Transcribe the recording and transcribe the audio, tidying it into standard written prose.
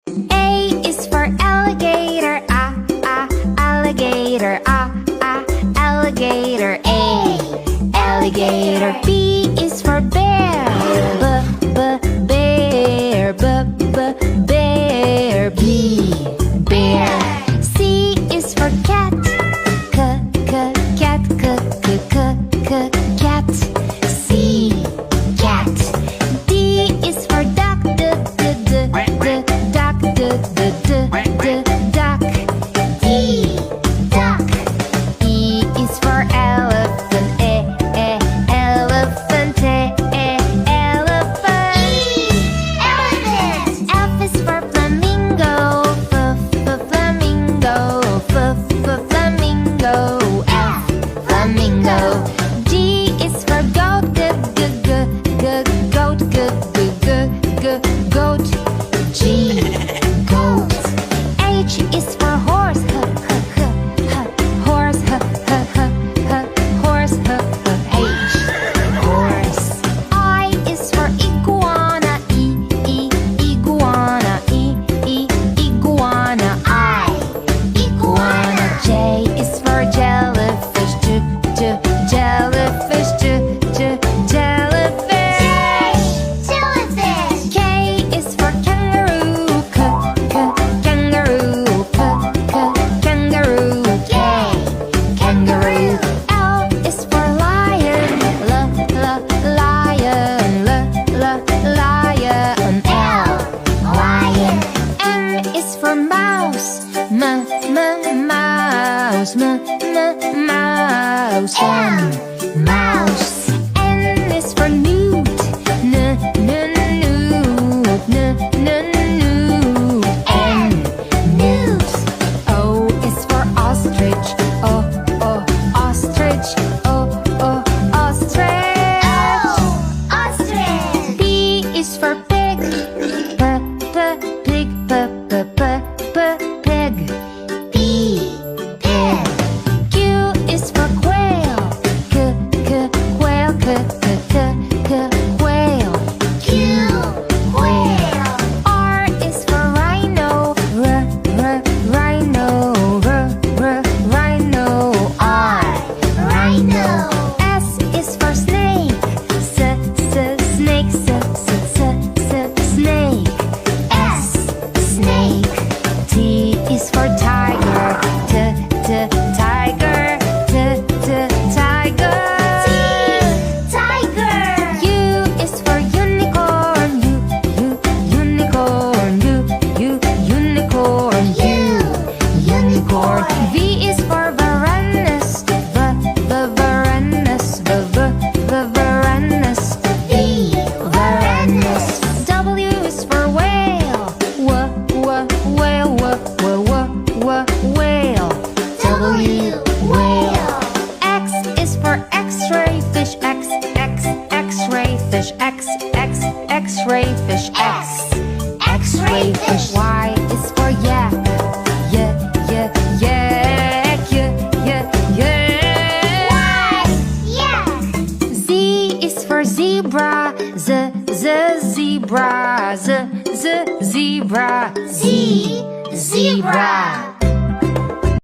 A is for alligator, alligator, alligator. A, alligator. B is for bear, bear, bear. B, bear. C is for cat, cat, cat. C, cat. D is for duck, duck. D, duck. E is for elephant, elephant, elephant. E, elephant. F is for flamingo, flamingo, flamingo. F, flamingo. G is for goat, goat, goat. G, goat. H is for horse, horse, horse. H, horse. I is for iguana, iguana, iguana. I, iguana. J is for jellyfish, jellyfish, jellyfish. K is for kangaroo, kangaroo, kangaroo. K, kangaroo. L is for lion, lion, lion. L, lion. M is for mouse, mouse, mouse. M, mouse. N is for newt, newt. N, newt. O is for ostrich, ostrich, ostrich. Ostrich. P is for pig, pig. P, pig. Q is for quail, quail, quail. Q, quail. R is for rhino, rhino, rhino. R, rhino. S is for snake, snake, snake. S, snake. T is for tiger, tiger, tiger. Tiger. U is for unicorn, unicorn, unicorn. U, unicorn. V is for varanus, varanus, varanus. V, varanus. W is for whale, whale, whale. W, whale. X is for x-ray fish, x-ray fish, x-ray fish, x-ray fish. Y is for yak, yak. Z is for zebra, zebra. Z, zebra.